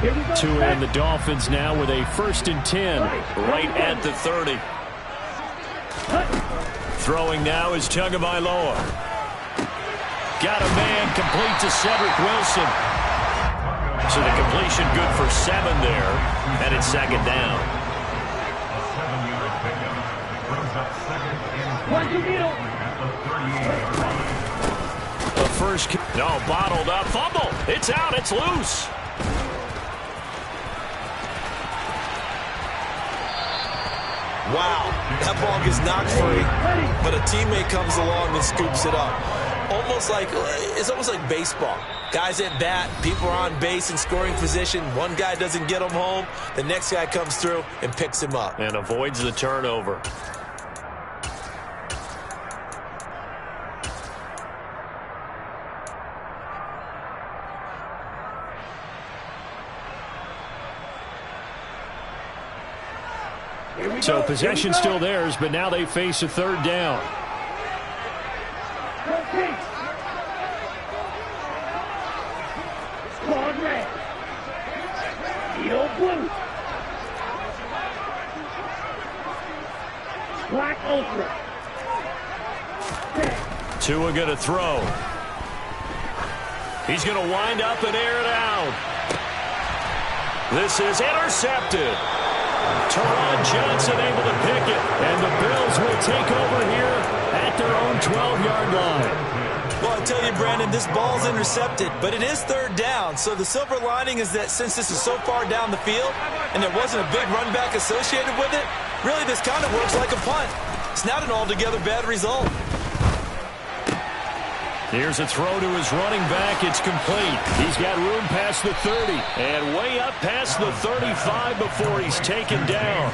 Tua and the Dolphins now with a 1st and 10 right at the 30. Throwing now is Tagovailoa. Got a man complete to Cedric Wilson. So the completion good for 7 there, and it's 2nd down. The first, no, bottled up, fumble. It's out, it's loose. Wow, that ball gets knocked free, but a teammate comes along and scoops it up. It's almost like baseball. Guys at bat, people are on base in scoring position. One guy doesn't get him home. The next guy comes through and picks him up. And avoids the turnover. So possession still theirs, but now they face a 3rd down. Tua going to throw. He's going to wind up and air it out. This is intercepted. Teron Johnson able to pick it, and the Bills will take over here at their own 12-yard line. Well, I tell you, Brandon, this ball's intercepted, but it is 3rd down. So the silver lining is that since this is so far down the field and there wasn't a big run back associated with it, really this kind of works like a punt. It's not an altogether bad result. Here's a throw to his running back. It's complete. He's got room past the 30 and way up past the 35 before he's taken down.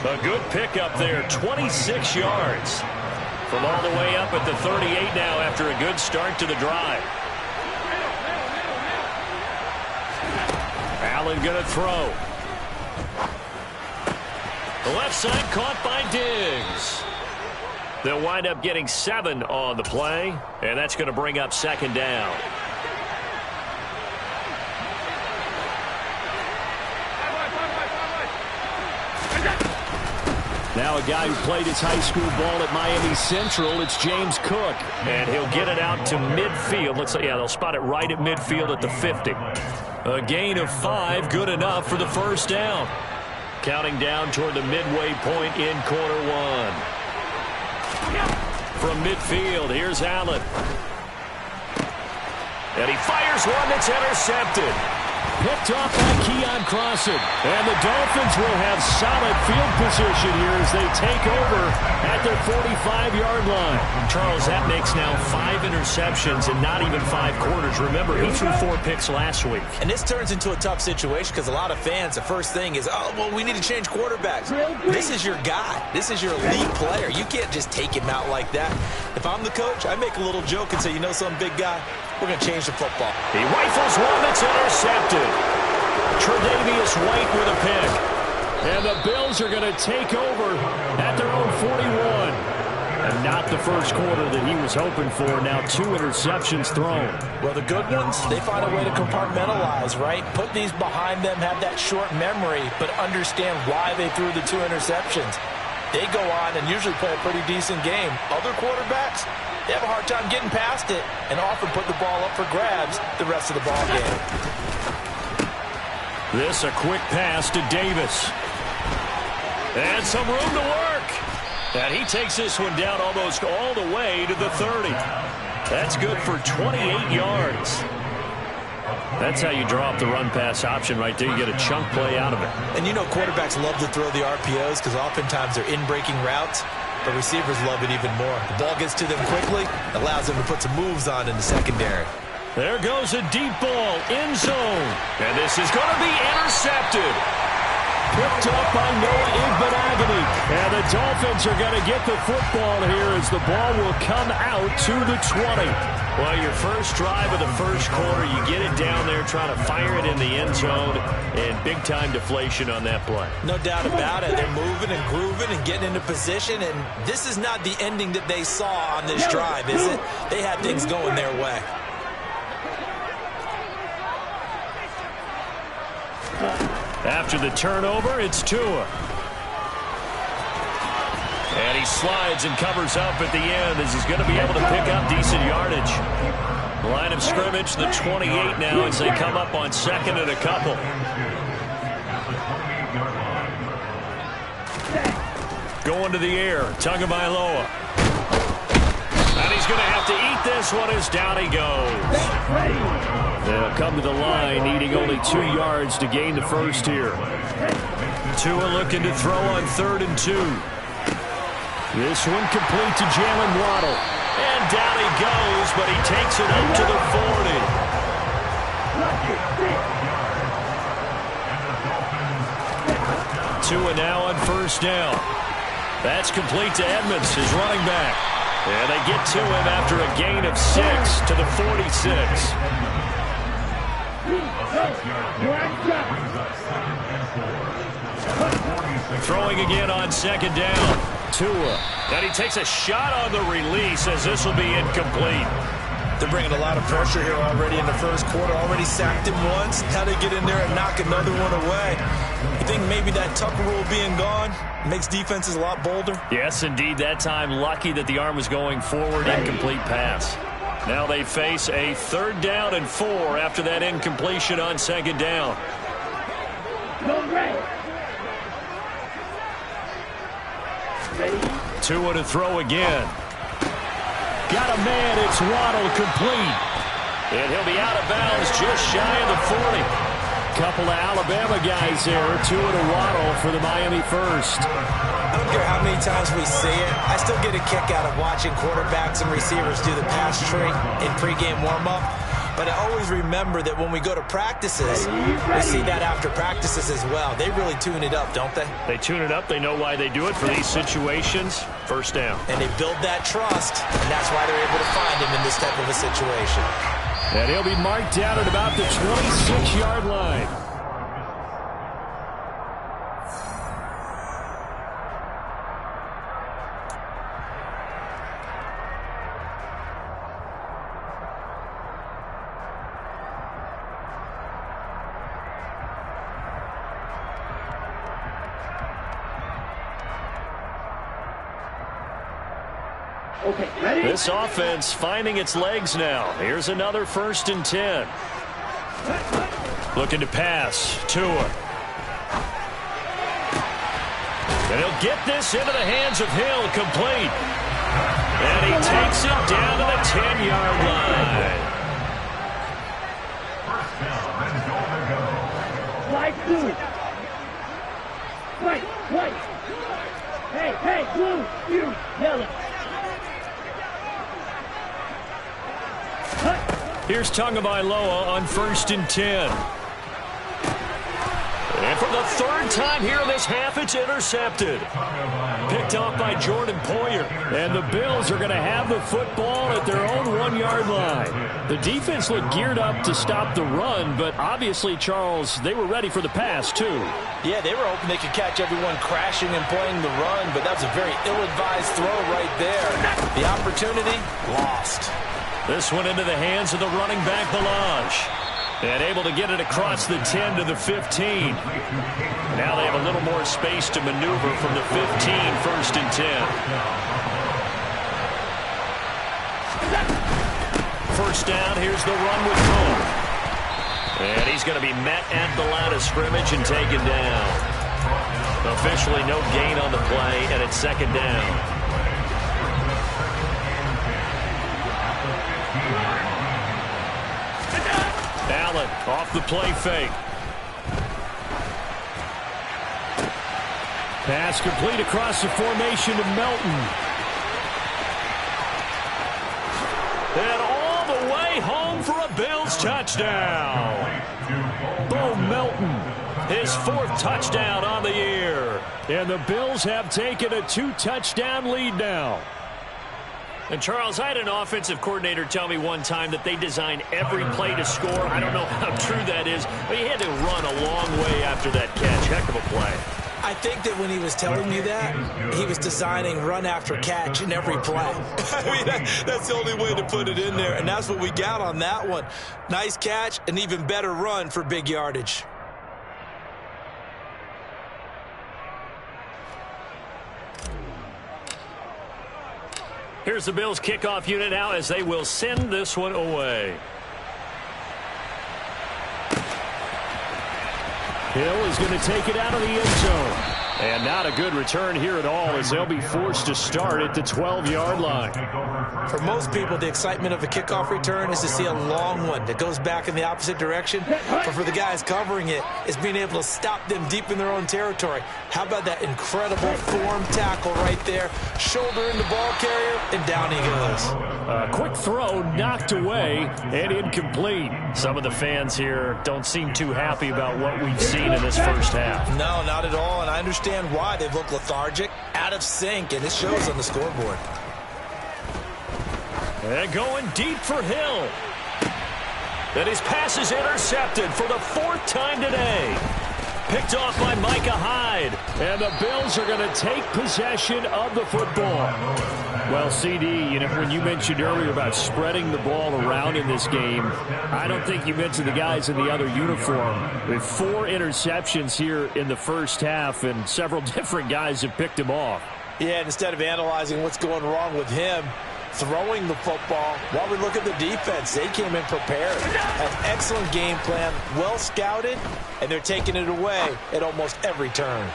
A good pickup there, 26 yards. From all the way up at the 38 now after a good start to the drive. Allen going to throw. The left side caught by Diggs. They'll wind up getting 7 on the play, and that's going to bring up 2nd down. Now a guy who played his high school ball at Miami Central, it's James Cook. And he'll get it out to midfield. Looks like, yeah, they'll spot it right at midfield at the 50. A gain of 5, good enough for the 1st down. Counting down toward the midway point in quarter 1. From midfield, here's Allen. And he fires one that's intercepted. Picked off by Keion Crossen. And the Dolphins will have solid field position here as they take over at their 45-yard line. Charles, that makes now 5 interceptions in not even 5 quarters. Remember, he threw 4 picks last week. And this turns into a tough situation because a lot of fans, the first thing is, oh, well, we need to change quarterbacks. This is your guy. This is your elite player. You can't just take him out like that. If I'm the coach, I make a little joke and say, you know some big guy? We're going to change the football. He rifles one that's intercepted. Tre'Davious White with a pick. And the Bills are going to take over at their own 41. And not the first quarter that he was hoping for. Now 2 interceptions thrown. Well, the good ones, they find a way to compartmentalize, right? Put these behind them, have that short memory, but understand why they threw the 2 interceptions. They go on and usually play a pretty decent game. Other quarterbacks, they have a hard time getting past it and often put the ball up for grabs the rest of the ball game. This a quick pass to Davis. And some room to work. And he takes this one down almost all the way to the 30. That's good for 28 yards. That's how you draw up the run-pass option right there. You get a chunk play out of it. And you know quarterbacks love to throw the RPOs because oftentimes they're in-breaking routes. But receivers love it even more. The ball gets to them quickly, allows them to put some moves on in the secondary. There goes a deep ball, end zone. And this is going to be intercepted. Picked up by Noah Igbinoghene. And the Dolphins are going to get the football here as the ball will come out to the 20. Well, your first drive of the first quarter, you get it down there, trying to fire it in the end zone, and big-time deflation on that play. No doubt about it. They're moving and grooving and getting into position, and this is not the ending that they saw on this drive, is it? They had things going their way. After the turnover, it's Tua. And he slides and covers up at the end as he's going to be able to pick up decent yardage. Line of scrimmage, the 28 now as they come up on second and a couple. Going to the air, Tagovailoa. And he's going to have to eat this one as down he goes. They'll come to the line, needing only 2 yards to gain the first here. Tua looking to throw on 3rd and 2. This one complete to Jalen Waddle. And down he goes, but he takes it up to the 40. Tua now on 1st down. That's complete to Edmonds, his running back. And they get to him after a gain of 6 to the 46. Throwing again on 2nd down. Tua. And he takes a shot on the release as this will be incomplete. They're bringing a lot of pressure here already in the first quarter. Already sacked him once. Now they get in there and knock another one away. You think maybe that Tucker rule being gone makes defenses a lot bolder? Yes, indeed. That time, lucky that the arm was going forward. Incomplete pass. Now they face a 3rd down and 4 after that incompletion on 2nd down. Tua to throw again. Got a man, it's Waddle, complete. And he'll be out of bounds just shy of the 40. Couple of Alabama guys there, Tua to Waddle for the Miami first. I don't care how many times we see it. I still get a kick out of watching quarterbacks and receivers do the pass tree in pregame warm-up. But I always remember that when we go to practices, we see that after practices as well. They really tune it up, don't they? They tune it up. They know why they do it for these situations. 1st down. And they build that trust, and that's why they're able to find him in this type of a situation. And he'll be marked down at about the 26-yard line. This offense finding its legs now. Here's another 1st and 10. Looking to pass. Tua. And he'll get this into the hands of Hill, complete. And he takes it down to the 10-yard line. White. Hey, blue, you, yellow. Here's Tagovailoa on 1st and 10. And for the 3rd time here in this half, it's intercepted. Picked off by Jordan Poyer. And the Bills are going to have the football at their own 1-yard line. The defense looked geared up to stop the run, but obviously, Charles, they were ready for the pass, too. Yeah, they were hoping they could catch everyone crashing and playing the run, but that was a very ill-advised throw right there. The opportunity, lost. This one into the hands of the running back, Ballage. And able to get it across the 10 to the 15. Now they have a little more space to maneuver from the 15, 1st and 10. 1st down, here's the run with Cole. And he's going to be met at the line of scrimmage and taken down. Officially no gain on the play, and it's 2nd down. Allen off the play fake. Pass complete across the formation to Melton. And all the way home for a Bills touchdown. Bo Melton, his 4th touchdown on the year. And the Bills have taken a 2-touchdown lead now. And, Charles, I had an offensive coordinator tell me one time that they design every play to score. I don't know how true that is, but he had to run a long way after that catch. Heck of a play. I think that when he was telling me that, he was designing run after catch in every play. I mean, that's the only way to put it in there, and that's what we got on that one. Nice catch, an even better run for big yardage. Here's the Bills kickoff unit now as they will send this one away. Hill is going to take it out of the end zone. And not a good return here at all as they'll be forced to start at the 12-yard line. For most people, the excitement of a kickoff return is to see a long one that goes back in the opposite direction. But for the guys covering it, it's being able to stop them deep in their own territory. How about that incredible form tackle right there? Shoulder in the ball carrier, and down he goes. A quick throw knocked away and incomplete. Some of the fans here don't seem too happy about what we've seen in this first half. No, not at all, and I understand why. They've looked lethargic, out of sync, and it shows on the scoreboard. And going deep for Hill. And his pass is intercepted for the 4th time today. Picked off by Micah Hyde. And the Bills are going to take possession of the football. Well, CD, when you mentioned earlier about spreading the ball around in this game, I don't think you mentioned the guys in the other uniform. With 4 interceptions here in the first half, and several different guys have picked him off. Yeah, and instead of analyzing what's going wrong with him, throwing the football, while we look at the defense, they came in prepared. An excellent game plan, well scouted, and they're taking it away at almost every turn.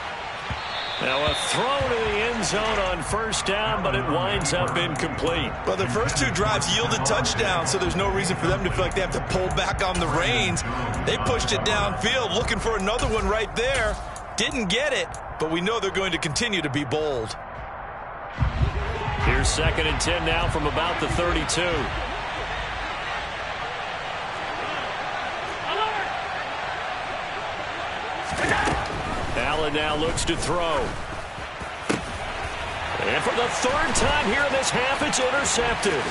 Now a throw to the end zone on first down, but it winds up incomplete. Well, the first 2 drives yielded touchdowns, so there's no reason for them to feel like they have to pull back on the reins. They pushed it downfield, looking for another one right there. Didn't get it, but we know they're going to continue to be bold. Here's 2nd and 10 now from about the 32. Allen now looks to throw. And for the 3rd time here in this half, it's intercepted.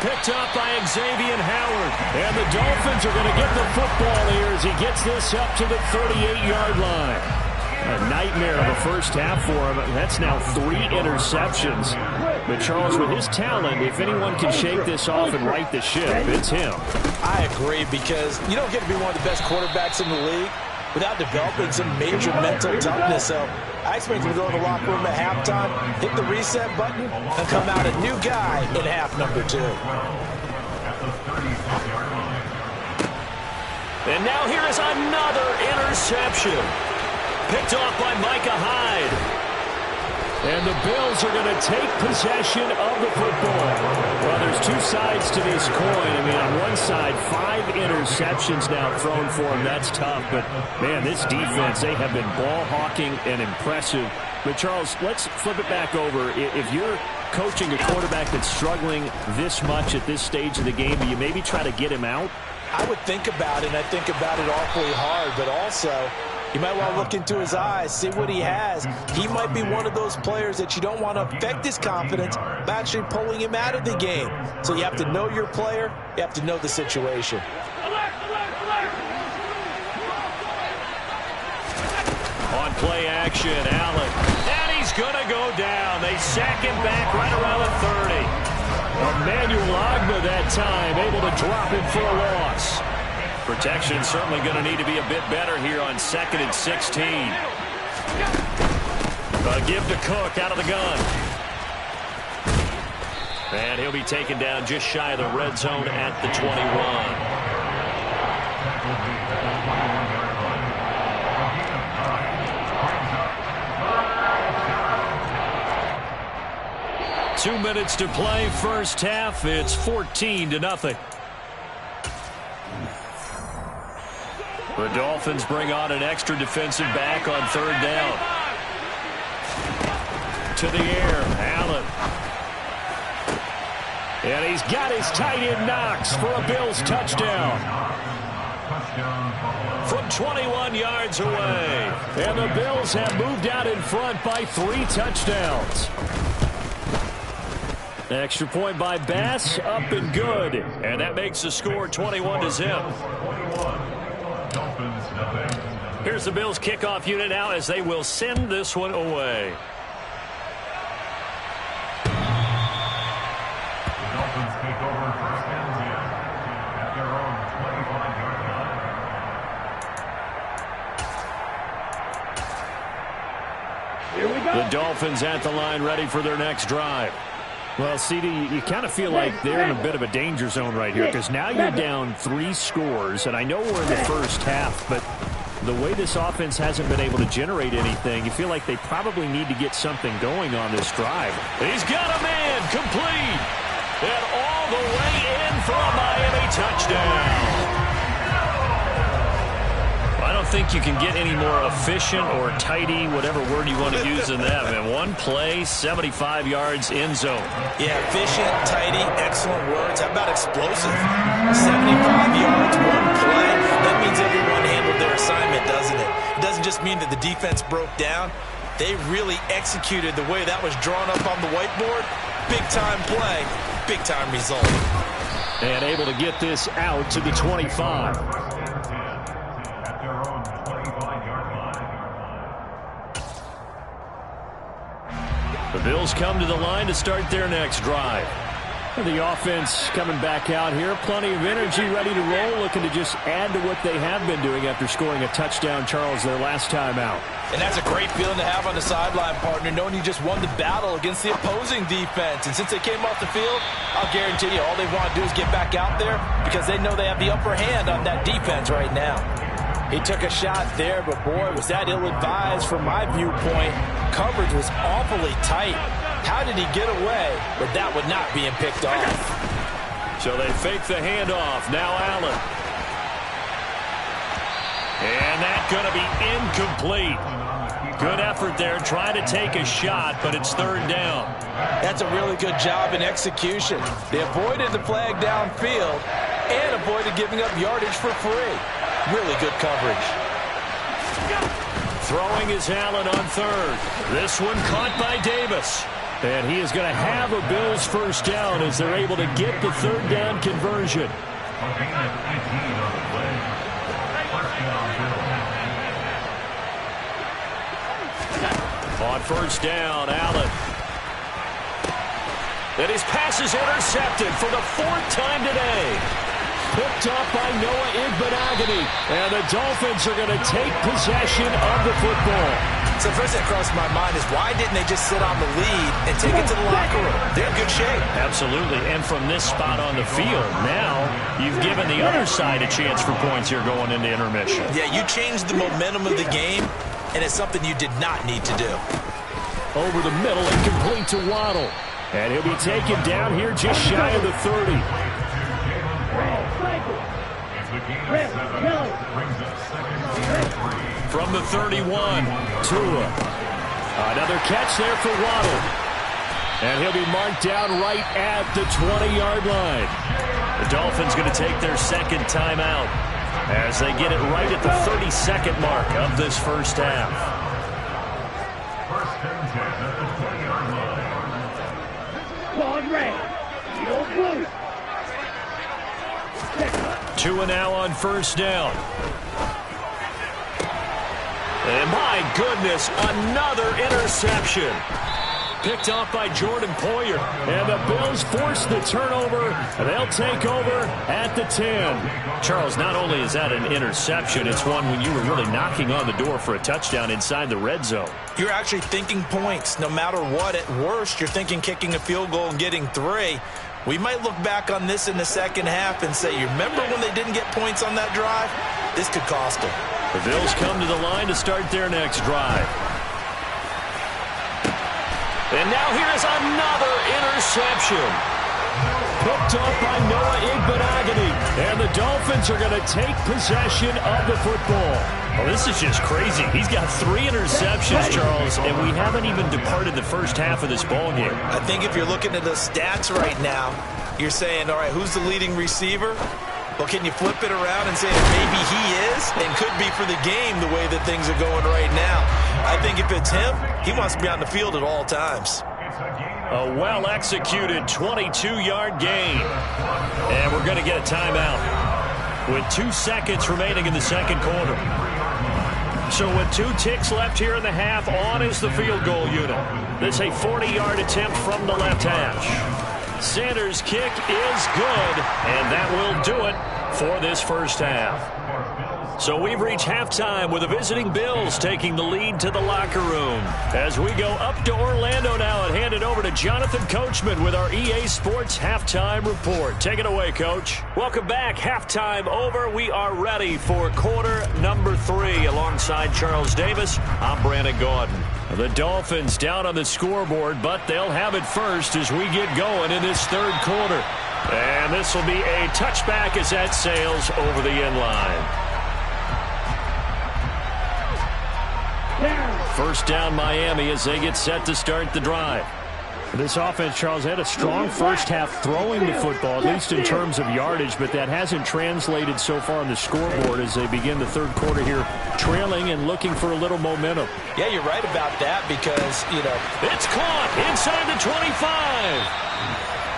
Picked up by Xavier Howard. And the Dolphins are going to get the football here as he gets this up to the 38-yard line. A nightmare of a first half for him. That's now 3 interceptions. But Charles, with his talent, if anyone can shake this off and right the ship, it's him. I agree, because you don't get to be one of the best quarterbacks in the league without developing some major mental toughness. So I expect him to go to the locker room at halftime, hit the reset button, and come out a new guy in half number 2. And now here is another interception. Picked off by Micah Hyde. And the Bills are going to take possession of the football. Well, there's 2 sides to this coin. I mean, on one side, 5 interceptions now thrown for him. That's tough. But, man, this defense, they have been ball hawking and impressive. But, Charles, let's flip it back over. If you're coaching a quarterback that's struggling this much at this stage of the game, do you maybe try to get him out? I would think about it, and I think about it awfully hard. But also, you might want to look into his eyes, see what he has. He might be one of those players that you don't want to affect his confidence by actually pulling him out of the game. So you have to know your player. You have to know the situation. On play action, Allen. And he's going to go down. They sack him back right around the 30. Emmanuel Ogbah that time able to drop him for a loss. Protection certainly going to need to be a bit better here on 2nd and 16. Give to Cook out of the gun. And he'll be taken down just shy of the red zone at the 21. 2 minutes to play, first half. It's 14-0. The Dolphins bring on an extra defensive back on 3rd down. To the air, Allen. And he's got his tight end Knox for a Bills touchdown. From 21 yards away. And the Bills have moved out in front by 3 touchdowns. Extra point by Bass, up and good. And that makes the score 21-0. Here's the Bills kickoff unit now as they will send this one away. The Dolphins take over first and 10 at their own 25-yard line. Here we go. The Dolphins at the line ready for their next drive. Well, CD, you kind of feel like they're in a bit of a danger zone right here because now you're down 3 scores, and I know we're in the first half, but the way this offense hasn't been able to generate anything, you feel like they probably need to get something going on this drive. He's got a man complete, and all the way in for a Miami touchdown. I don't think you can get any more efficient or tidy, whatever word you want to use in that. Man, one play, 75 yards, end zone. Yeah, efficient, tidy, excellent words. How about explosive? 75 yards, one play. That means everyone handled their assignment, doesn't it? It doesn't just mean that the defense broke down. They really executed the way that was drawn up on the whiteboard. Big-time play, big-time result. And able to get this out to the 25. The Bills come to the line to start their next drive. The offense coming back out here. Plenty of energy, ready to roll, looking to just add to what they have been doing after scoring a touchdown, Charles, their last time out. And that's a great feeling to have on the sideline, partner, knowing you just won the battle against the opposing defense. And since they came off the field, I'll guarantee you all they want to do is get back out there because they know they have the upper hand on that defense right now. He took a shot there, but boy, was that ill-advised from my viewpoint. Coverage was awfully tight. How did he get away? But that would not be him picked off. So they fake the handoff. Now Allen. And that's going to be incomplete. Good effort there trying to take a shot, but it's third down. That's a really good job in execution. They avoided the flag downfield and avoided giving up yardage for free. Really good coverage. Throwing is Allen on third. This one caught by Davis. And he is going to have a Bills first down as they're able to get the third down conversion. On first down, Allen. And his pass is intercepted for the 4th time today. Picked up by Noah Igbinoghene. And the Dolphins are going to take possession of the football. So first thing that crossed my mind is why didn't they just sit on the lead and take it to the locker room? They're in good shape. Absolutely. And from this spot on the field, now you've given the other side a chance for points here going into intermission. Yeah, you changed the momentum of the game, and it's something you did not need to do. Over the middle and complete to Waddle. And he'll be taken down here just shy of the 30. From the 31, Tua. Another catch there for Waddle. And he'll be marked down right at the 20-yard line. The Dolphins going to take their second timeout as they get it right at the 32nd mark of this first half. Tua now on first down. And my goodness, another interception. Picked off by Jordan Poyer. And the Bills force the turnover. They'll take over at the 10. Charles, not only is that an interception, it's one when you were really knocking on the door for a touchdown inside the red zone. You're actually thinking points. No matter what, at worst, you're thinking kicking a field goal and getting 3. We might look back on this in the second half and say, you remember when they didn't get points on that drive? This could cost them. The Bills come to the line to start their next drive. And now here's another interception. Picked up by Noah Igbinoghene. And the Dolphins are going to take possession of the football. Well, this is just crazy. He's got 3 interceptions, Charles, and we haven't even departed the first half of this ballgame. I think if you're looking at the stats right now, you're saying, all right, who's the leading receiver? Well, can you flip it around and say that maybe he is and could be for the game the way that things are going right now? I think if it's him, he wants to be on the field at all times. A well-executed 22-yard gain. And we're going to get a timeout with 2 seconds remaining in the second quarter. So with 2 ticks left here in the half, on is the field goal unit. This is a 40-yard attempt from the left hash. Sanders' kick is good, and that will do it for this first half. So we've reached halftime with the visiting Bills taking the lead to the locker room. As we go up to Orlando now and hand it over to Jonathan Coachman with our EA Sports Halftime Report. Take it away, Coach. Welcome back. Halftime over. We are ready for quarter number 3. Alongside Charles Davis, I'm Brandon Gaudin. The Dolphins down on the scoreboard, but they'll have it first as we get going in this third quarter. And this will be a touchback as that sails over the end line. First down Miami as they get set to start the drive. This offense, Charles, had a strong first half throwing the football, at least in terms of yardage, but that hasn't translated so far on the scoreboard as they begin the third quarter here, trailing and looking for a little momentum. Yeah, you're right about that because, it's caught inside the 25.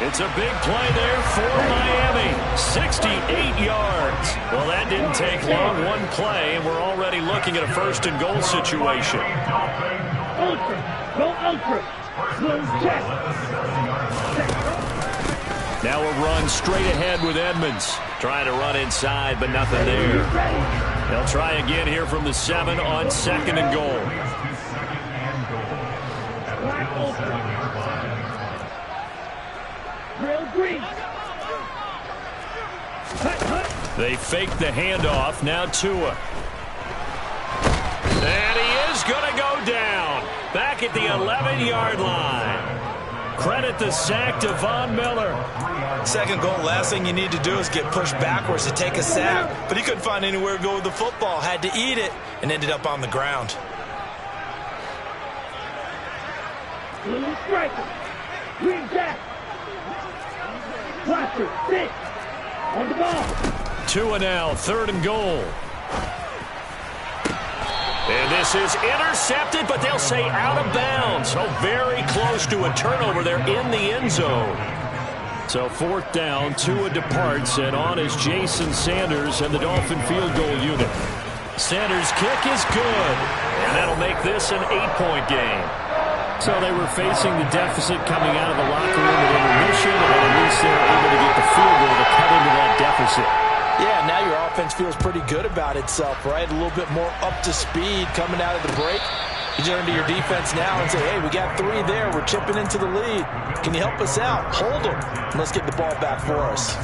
It's a big play there for Miami. 68 yards. Well, that didn't take long. One play, and we're already looking at a first and goal situation. Ultra. Go ultra. Close check. Now a run straight ahead with Edmonds. Trying to run inside, but nothing there. They'll try again here from the 7 on second and goal. They fake the handoff. Now Tua. And he is going to go down. Back at the 11-yard line. Credit the sack to Von Miller. Second goal, last thing you need to do is get pushed backwards to take a sack. But he couldn't find anywhere to go with the football. Had to eat it and ended up on the ground. Blue striker. Green jack. Cluster. 6. On the ball. Tua now, third and goal. And this is intercepted, but they'll say out of bounds. So very close to a turnover there in the end zone. So fourth down, Tua departs, and on is Jason Sanders and the Dolphin field goal unit. Sanders' kick is good, and that'll make this an 8-point game. So they were facing the deficit coming out of the locker room at intermission, and at least they were able to get the field goal to cut into that deficit. Yeah, now your offense feels pretty good about itself, right? A little bit more up to speed coming out of the break. You turn to your defense now and say, hey, we got 3 there. We're chipping into the lead. Can you help us out? Hold them. And let's get the ball back for us.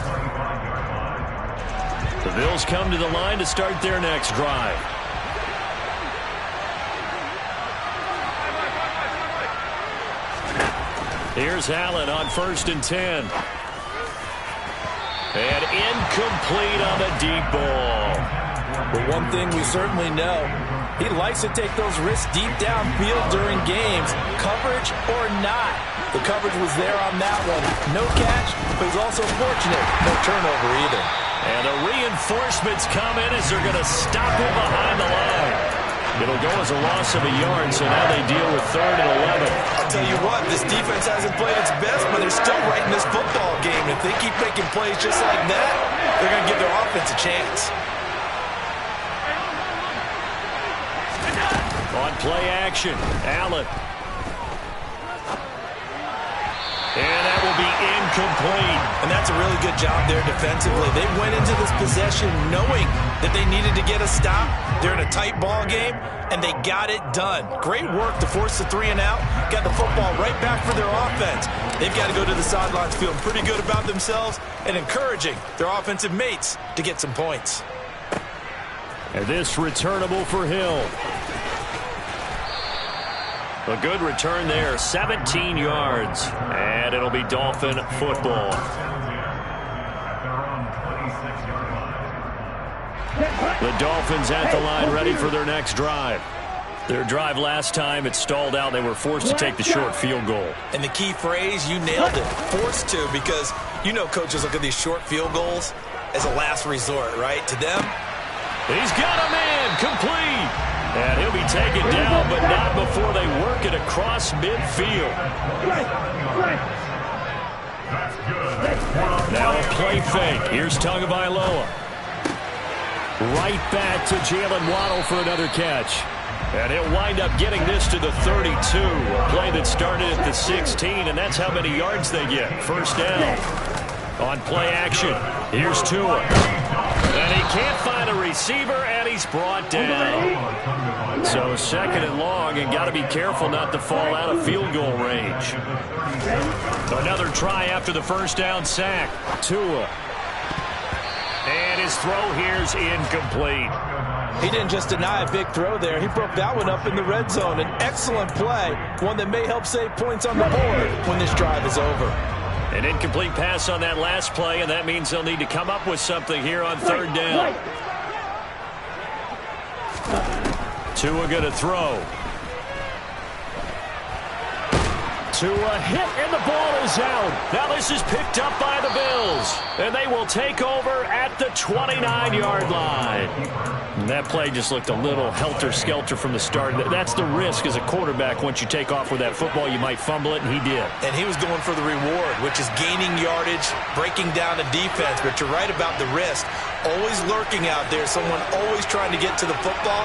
The Bills come to the line to start their next drive. Here's Allen on 1st and 10. And incomplete on the deep ball. But one thing we certainly know, he likes to take those risks deep downfield during games, coverage or not. The coverage was there on that one. No catch, but he's also fortunate. No turnover either. And the reinforcements come in as they're going to stop him behind the line. It'll go as a loss of a yard, so now they deal with 3rd and 11. I'll tell you what, this defense hasn't played its best, but they're still right in this football game. If they keep making plays just like that, they're going to give their offense a chance. On play action, Allen. And that will be incomplete. And that's a really good job there defensively. They went into this possession knowing that they needed to get a stop. They're in a tight ball game, and they got it done. Great work to force the 3 and out. Got the football right back for their offense. They've got to go to the sidelines feeling pretty good about themselves and encouraging their offensive mates to get some points. And this returnable for Hill. A good return there, 17 yards. And it'll be Dolphin football. The Dolphins at the line ready for their next drive. Their drive last time, it stalled out. They were forced to take the short field goal. And the key phrase, you nailed it, forced to, because you know coaches look at these short field goals as a last resort, right? To them. He's got a man, complete. And he'll be taken down, but not before they work it across midfield. Now a play fake. Here's Tagovailoa. Right back to Jalen Waddle for another catch. And he'll wind up getting this to the 32. A play that started at the 16, and that's how many yards they get. First down. On play action, here's Tua. And he can't find a receiver, and he's brought down. So 2nd and long, and got to be careful not to fall out of field goal range. Another try after the first down sack. Tua. And his throw here's incomplete. He didn't just deny a big throw there. He broke that one up in the red zone. An excellent play, one that may help save points on the board when this drive is over. An incomplete pass on that last play, and that means they'll need to come up with something here on 3rd down. Tua going to throw. Tua hit, and the ball is out. Now this is picked up by the Bills, and they will take over at the 29-yard line. And that play just looked a little helter-skelter from the start. That's the risk as a quarterback. Once you take off with that football, you might fumble it, and he did. And he was going for the reward, which is gaining yardage, breaking down the defense. But you're right about the risk. Always lurking out there, someone always trying to get to the football.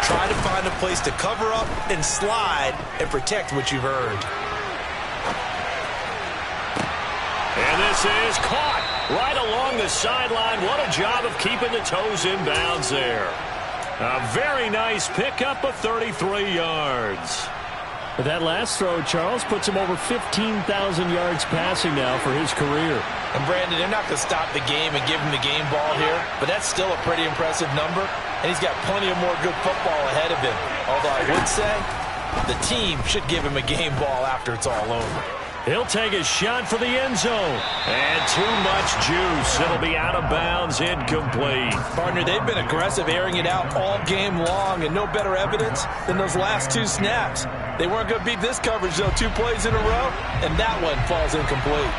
Try to find a place to cover up and slide and protect what you've earned. And this is caught right along the sideline. What a job of keeping the toes in bounds there. A very nice pickup of 33 yards. But that last throw, Charles, puts him over 15,000 yards passing now for his career. And Brandon, they're not going to stop the game and give him the game ball here, but that's still a pretty impressive number, and he's got plenty of more good football ahead of him. Although I would say the team should give him a game ball after it's all over. He'll take a shot for the end zone. And too much juice. It'll be out of bounds, incomplete. Partner, they've been aggressive, airing it out all game long, and no better evidence than those last 2 snaps. They weren't going to beat this coverage, though. 2 plays in a row, and that one falls incomplete.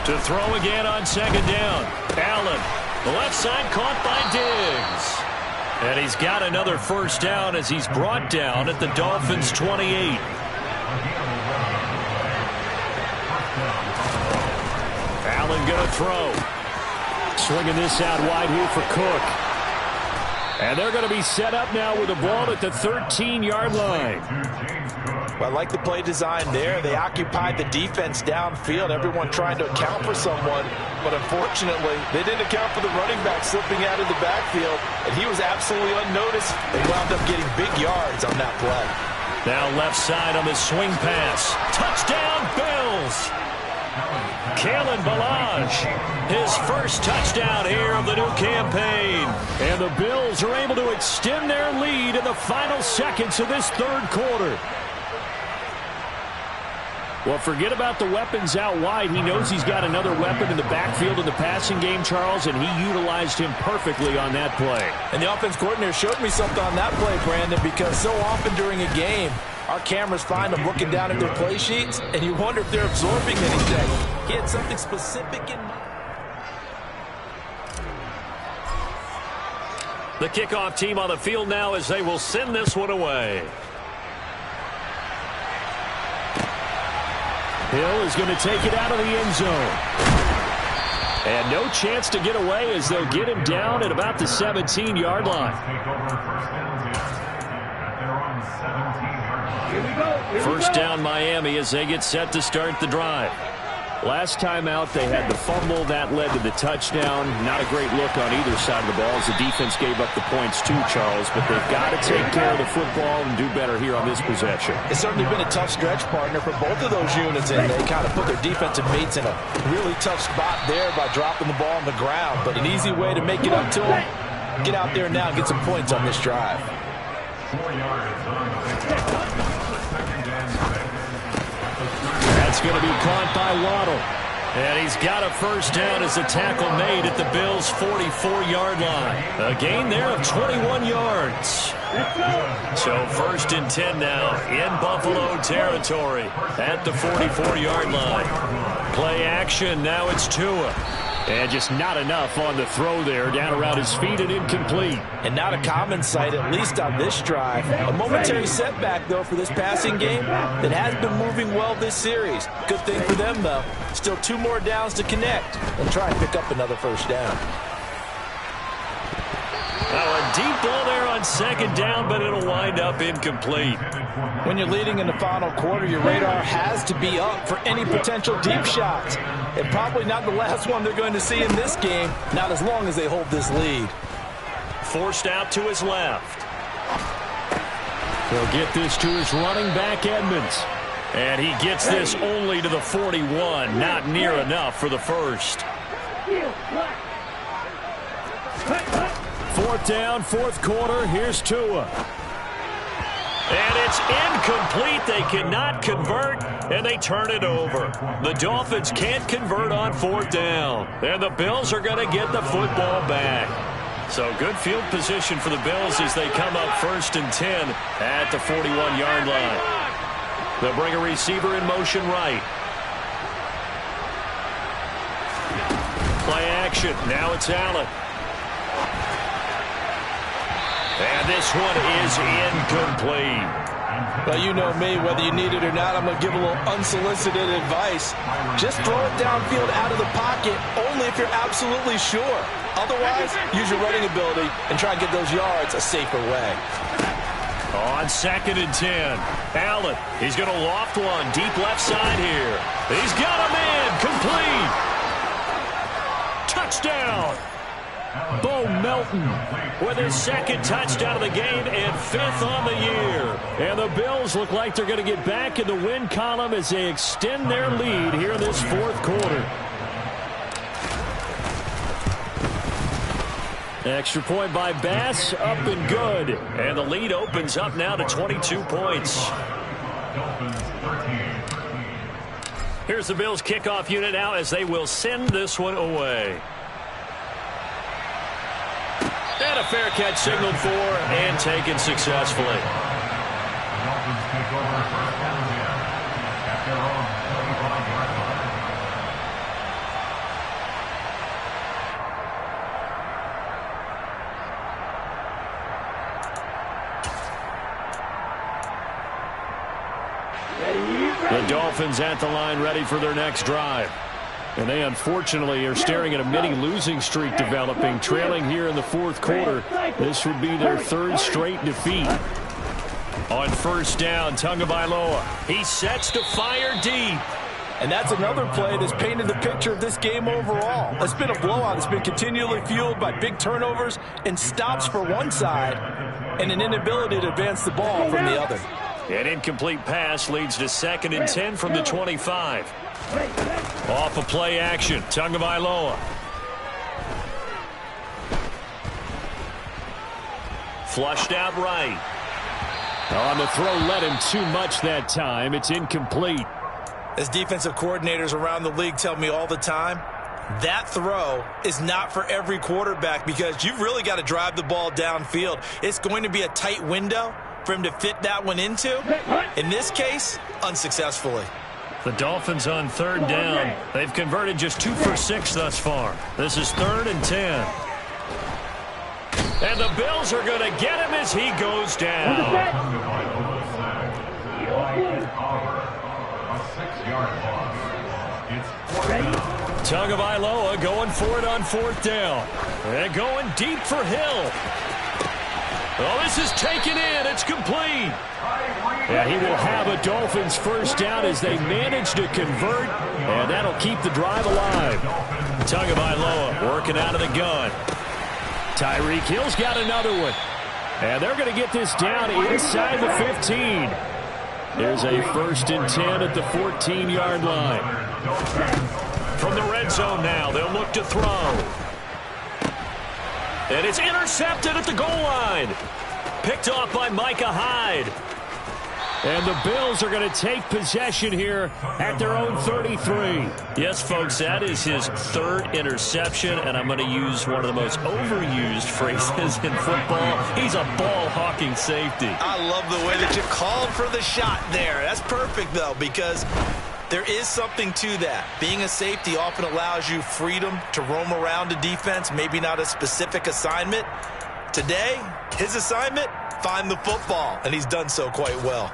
To throw again on 2nd down. Allen, the left side caught by Diggs. And he's got another first down as he's brought down at the Dolphins' 28. Allen going to throw. Swinging this out wide here for Cook. And they're going to be set up now with the ball at the 13-yard line. Well, I like the play design there. They occupied the defense downfield, everyone trying to account for someone. But unfortunately, they didn't account for the running back slipping out of the backfield, and he was absolutely unnoticed. They wound up getting big yards on that play. Now left side on the swing pass. Touchdown, Bills! Kalen Ballage, his first touchdown here of the new campaign. And the Bills are able to extend their lead in the final seconds of this 3rd quarter. Well, forget about the weapons out wide. He knows he's got another weapon in the backfield in the passing game, Charles, and he utilized him perfectly on that play. And the offense coordinator showed me something on that play, Brandon, because so often during a game, our cameras find them looking down at their play sheets, and you wonder if they're absorbing anything. He had something specific in mind. The kickoff team on the field now as they will send this one away. Hill is going to take it out of the end zone. And no chance to get away as they'll get him down at about the 17-yard line. First down Miami as they get set to start the drive. Last time out, they had the fumble. That led to the touchdown. Not a great look on either side of the ball as the defense gave up the points too, Charles. But they've got to take care of the football and do better here on this possession. It's certainly been a tough stretch, partner, for both of those units. And they kind of put their defensive mates in a really tough spot there by dropping the ball on the ground. But an easy way to make it up to them. Get out there now and get some points on this drive. 4 yards. That's going to be caught by Waddle. And he's got a first down as the tackle made at the Bills' 44-yard line. A gain there of 21 yards. So 1st and 10 now in Buffalo territory at the 44-yard line. Play action. Now it's Tua. And just not enough on the throw there. Down around his feet and incomplete. And not a common sight, at least on this drive. A momentary setback, though, for this passing game that has been moving well this series. Good thing for them, though. Still 2 more downs to connect and try and pick up another first down. Well, a deep ball there on second down, but it'll wind up incomplete. When you're leading in the final quarter, your radar has to be up for any potential deep shots. And probably not the last one they're going to see in this game, not as long as they hold this lead. Forced out to his left. He'll get this to his running back, Edmonds. And he gets this only to the 41. Not near enough for the first. Fourth down, fourth quarter. Here's Tua. And it's incomplete. They cannot convert, and they turn it over. The Dolphins can't convert on fourth down. And the Bills are going to get the football back. So good field position for the Bills as they come up 1st and 10 at the 41-yard line. They'll bring a receiver in motion right. Play action. Now it's Allen. And this one is incomplete. Well, you know me, whether you need it or not, I'm going to give a little unsolicited advice. Just throw it downfield out of the pocket, only if you're absolutely sure. Otherwise, use your running ability and try and get those yards a safer way. On 2nd and 10, Allen, he's going to loft one deep left side here. He's got a man, complete. Touchdown. Bo Melton with his 2nd touchdown of the game and 5th on the year. And the Bills look like they're going to get back in the win column as they extend their lead here in this 4th quarter. Extra point by Bass, up and good. And the lead opens up now to 22 points. Here's the Bills kickoff unit now as they will send this one away. And a fair catch signaled for and taken successfully. Dolphins take over first down at their own 25-yard line. The Dolphins at the line ready for their next drive. And they unfortunately are staring at a mini losing streak developing, trailing here in the 4th quarter. This would be their 3rd straight defeat. On 1st down, Tagovailoa. He sets to fire deep. And that's another play that's painted the picture of this game overall. It's been a blowout. It's been continually fueled by big turnovers and stops for one side and an inability to advance the ball from the other. An incomplete pass leads to 2nd and 10 from the 25. Off of play action, Tagovailoa. Flushed out right. On the throw, led him too much that time. It's incomplete. As defensive coordinators around the league tell me all the time, that throw is not for every quarterback because you've really got to drive the ball downfield. It's going to be a tight window for him to fit that one into. In this case, unsuccessfully. The Dolphins on 3rd down. They've converted just 2 for 6 thus far. This is 3rd and 10. And the Bills are going to get him as he goes down. Tagovailoa going for it on 4th down. And going deep for Hill. Oh, this is taken in. It's complete. And he will have a Dolphins 1st down as they manage to convert, and that'll keep the drive alive. Tagovailoa working out of the gun. Tyreek Hill's got another one. And they're going to get this down inside the 15. There's a 1st and 10 at the 14-yard line. From the red zone now, they'll look to throw. And it's intercepted at the goal line. Picked off by Micah Hyde. And the Bills are going to take possession here at their own 33. Yes, folks, that is his 3rd interception, and I'm going to use one of the most overused phrases in football. He's a ball-hawking safety. I love the way that you called for the shot there. That's perfect, though, because there is something to that. Being a safety often allows you freedom to roam around a defense, maybe not a specific assignment. Today, his assignment, find the football, and he's done so quite well.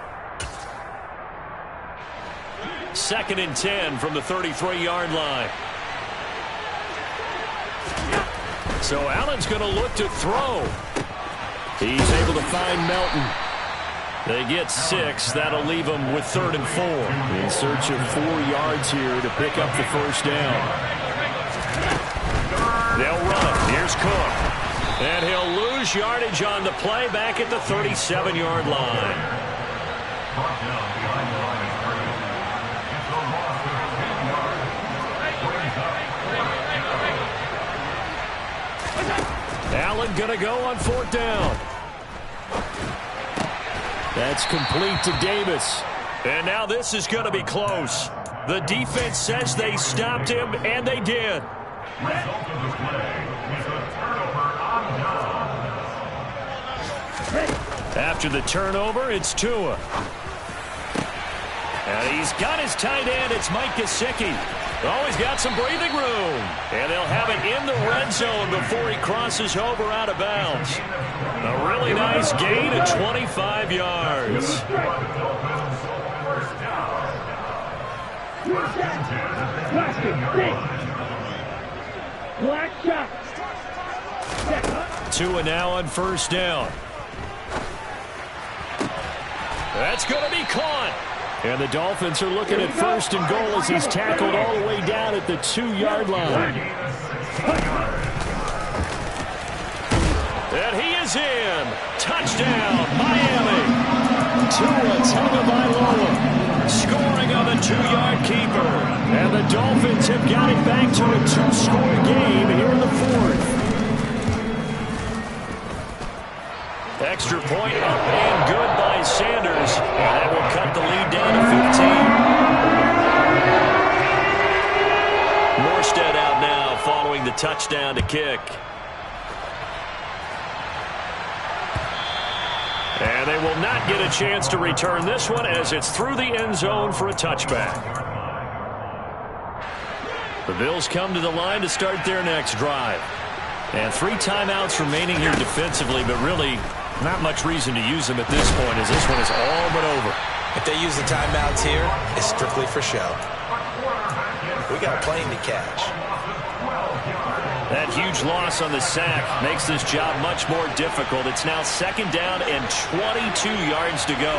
2nd and 10 from the 33-yard line. So Allen's going to look to throw. He's able to find Melton. They get 6. That'll leave them with 3rd and 4. In search of 4 yards here to pick up the first down. They'll run. Here's Cook. And he'll lose yardage on the play back at the 37-yard line. Allen going to go on 4th down. That's complete to Davis. And now this is going to be close. The defense says they stopped him, and they did. Result of the play is a turnover on down. After the turnover, it's Tua. And he's got his tight end. It's Mike Gesicki. Oh, he's got some breathing room. And they'll have it in the red zone before he crosses over out of bounds. A really nice gain of 25 yards. Black shot. Tua now on 1st down. That's going to be caught. And the Dolphins are looking at 1st and goal as he's tackled all the way down at the 2-yard line. And he is in. Touchdown, Miami. Tua Tagovailoa scoring on the 2-yard keeper. And the Dolphins have got it back to a 2-score game here in the 4th. Extra point up and good by Sanders. And that will cut the lead down to 15. Morstead out now following the touchdown to kick. And they will not get a chance to return this one as it's through the end zone for a touchback. The Bills come to the line to start their next drive. And 3 timeouts remaining here defensively, but really not much reason to use them at this point as this one is all but over. If they use the timeouts here, it's strictly for show. We got a plane to catch. That huge loss on the sack makes this job much more difficult. It's now 2nd down and 22 yards to go.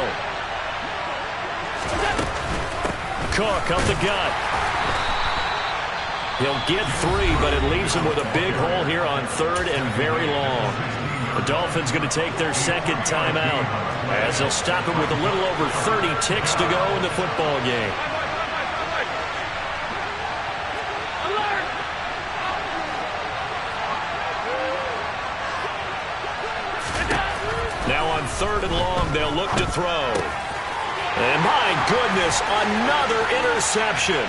Cook up the gut. He'll get 3, but it leaves him with a big hole here on 3rd and very long. The Dolphins going to take their 2nd timeout as they'll stop him with a little over 30 ticks to go in the football game. Now on 3rd and long, they'll look to throw. And my goodness, another interception.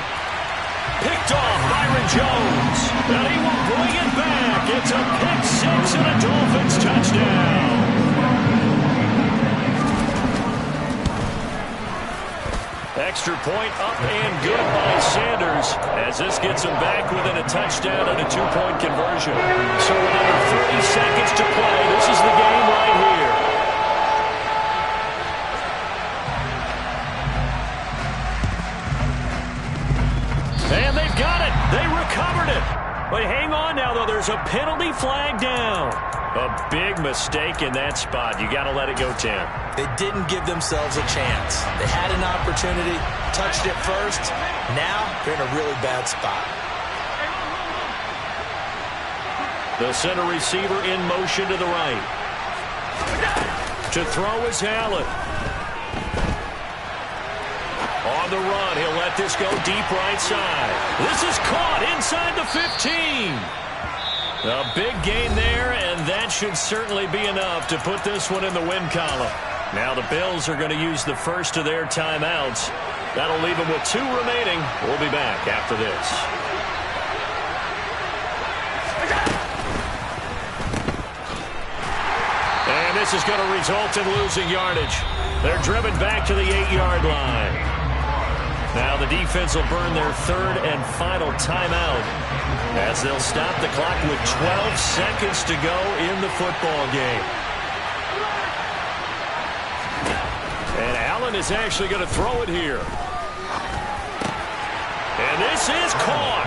Picked off Byron Jones. And he will bring it back. It's a pick 6 and a Dolphins touchdown. Extra point up and good by Sanders as this gets him back within a touchdown and a 2-point conversion. So with under 30 seconds to play, this is the game right here. And they've got it. They recovered it. But hang on now, though. There's a penalty flag down. A big mistake in that spot. You got to let it go, Tim. They didn't give themselves a chance. They had an opportunity, touched it first. Now they're in a really bad spot. The center receiver in motion to the right. To throw is Allen. On the run, he'll let this go deep right side. This is caught inside the 15. A big gain there, and that should certainly be enough to put this one in the win column. Now the Bills are going to use the first of their timeouts. That'll leave them with 2 remaining. We'll be back after this. And this is going to result in losing yardage. They're driven back to the 8-yard line. Now the defense will burn their 3rd and final timeout as they'll stop the clock with 12 seconds to go in the football game. And Allen is actually going to throw it here. And this is caught.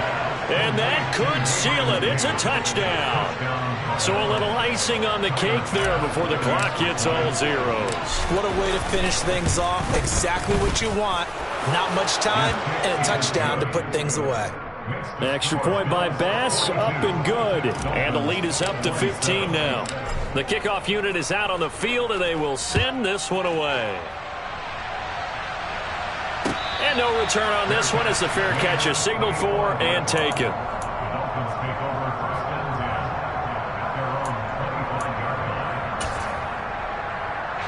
And that could seal it. It's a touchdown. So a little icing on the cake there before the clock hits all zeros. What a way to finish things off. Exactly what you want. Not much time and a touchdown to put things away. Extra point by Bass, up and good. And the lead is up to 15 now. The kickoff unit is out on the field, and they will send this one away. And no return on this one as the fair catch is signaled for and taken. Dolphins take over first and 10 at their own 25-yard line.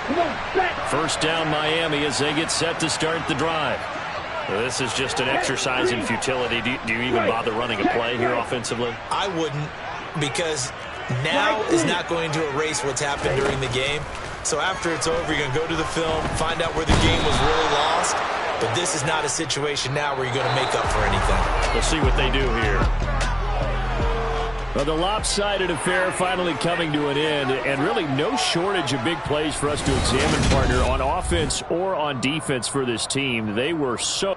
Come on, back. First down Miami as they get set to start the drive. This is just an exercise in futility. Do you even bother running a play here offensively? I wouldn't, because now is not going to erase what's happened during the game. So after it's over, you're going to go to the film, find out where the game was really lost. But this is not a situation now where you're going to make up for anything. We'll see what they do here. Well, the lopsided affair finally coming to an end, and really no shortage of big plays for us to examine, partner, on offense or on defense for this team. They were so...